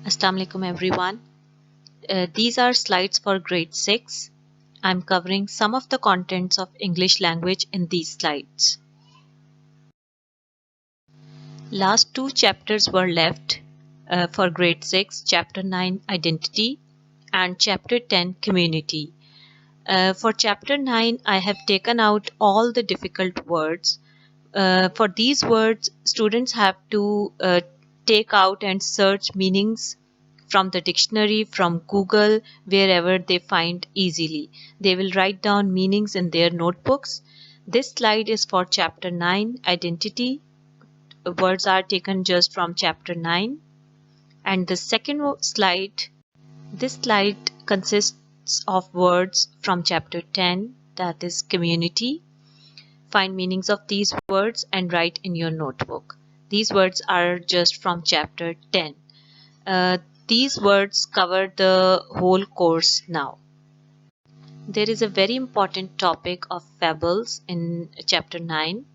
Assalamu alaikum everyone. These are slides for grade 6. I'm covering some of the contents of English language in these slides. Last two chapters were left for grade 6, chapter 9 identity and chapter 10 community. For chapter 9 I have taken out all the difficult words. For these words students have to take out and search meanings from the dictionary, from Google, wherever they find easily. They will write down meanings in their notebooks. This slide is for chapter 9 identity. Words are taken just from chapter 9. And the second slide, this slide consists of words from chapter 10, that is community. Find meanings of these words and write in your notebook. These words are just from chapter 10. These words cover the whole course now. There is a very important topic of fables in chapter 9.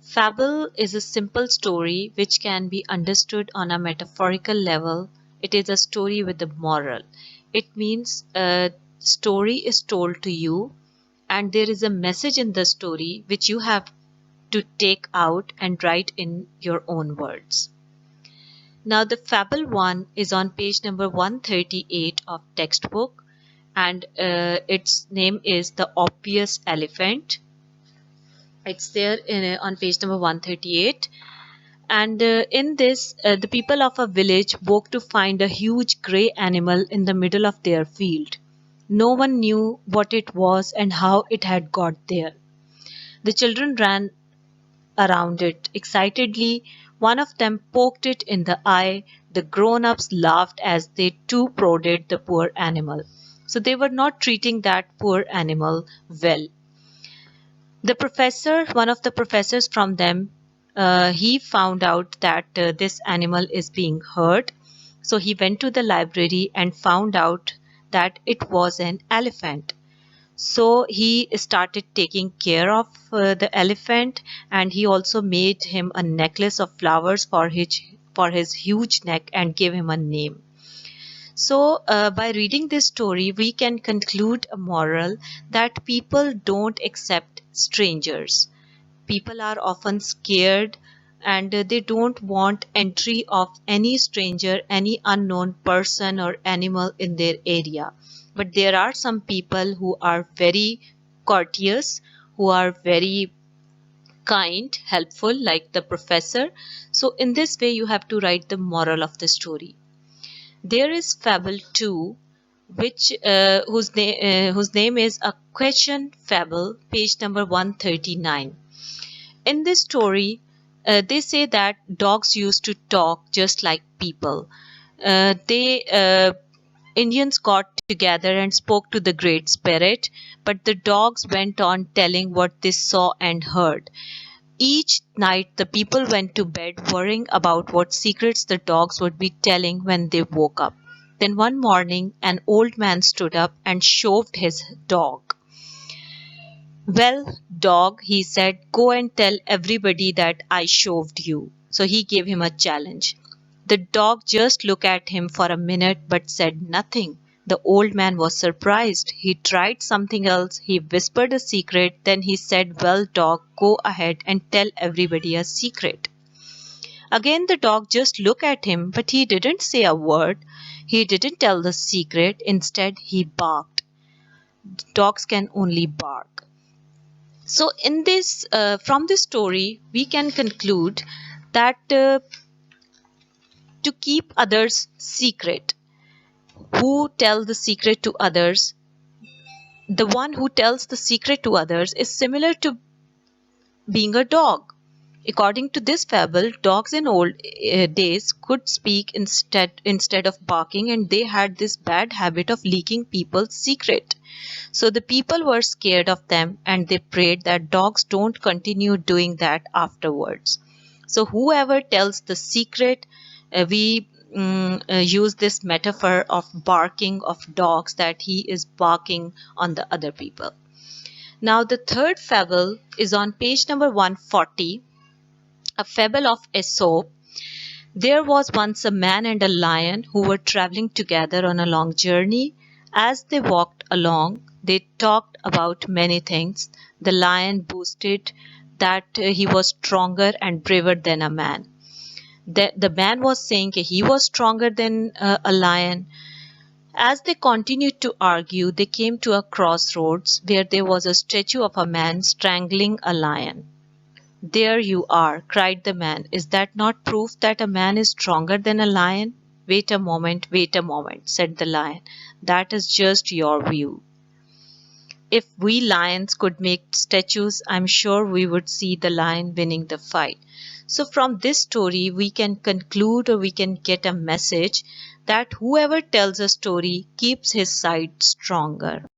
Fable is a simple story which can be understood on a metaphorical level. It is a story with a moral. It means a story is told to you and there is a message in the story which you have to take out and write in your own words. Now the fable 1 is on page number 138 of textbook and its name is The Obvious Elephant. It's there on page number 138. And in this, the people of a village woke to find a huge grey animal in the middle of their field. No one knew what it was and how it had got there. The children ran around it excitedly. One of them poked it in the eye. The grown-ups laughed as they too prodded the poor animal. So they were not treating that poor animal well. The professor, one of the professors from them, he found out that this animal is being hurt. So he went to the library and found out that it was an elephant. So he started taking care of the elephant, and he also made him a necklace of flowers for his huge neck and gave him a name. So by reading this story, we can conclude a moral that people don't accept strangers. People are often scared and they don't want entry of any stranger, any unknown person or animal in their area. But there are some people who are very courteous, who are very kind, helpful, like the professor. So in this way, you have to write the moral of the story. There is Fable 2, whose name is A Question Fable, page number 139. In this story, they say that dogs used to talk just like people. They Indians got together and spoke to the Great Spirit, but the dogs went on telling what they saw and heard. Each night, the people went to bed worrying about what secrets the dogs would be telling when they woke up. Then one morning, an old man stood up and shoved his dog. "Well, dog," he said, "go and tell everybody that I shoved you." So he gave him a challenge. The dog just looked at him for a minute but said nothing. The old man was surprised. He tried something else. He whispered a secret. Then he said, "Well, dog, go ahead and tell everybody a secret." Again the dog just looked at him, but he didn't say a word. He didn't tell the secret. Instead, he barked. Dogs can only bark. So in this from this story we can conclude that to keep others secret, who tell the secret to others, the one who tells the secret to others is similar to being a dog. According to this fable, dogs in old days could speak instead of barking, and they had this bad habit of leaking people's secret. So the people were scared of them and they prayed that dogs don't continue doing that afterwards. So whoever tells the secret, we use this metaphor of barking of dogs, that he is barking on the other people. Now the third fable is on page number 140, a fable of Aesop. There was once a man and a lion who were traveling together on a long journey. As they walked along, they talked about many things. The lion boasted that he was stronger and braver than a man. The man was saying he was stronger than a lion. As they continued to argue, they came to a crossroads where there was a statue of a man strangling a lion. "There you are," cried the man. "Is that not proof that a man is stronger than a lion?" Wait a moment," said the lion. "That is just your view. If we lions could make statues, I'm sure we would see the lion winning the fight." So, from this story, we can conclude or we can get a message that whoever tells a story keeps his side stronger.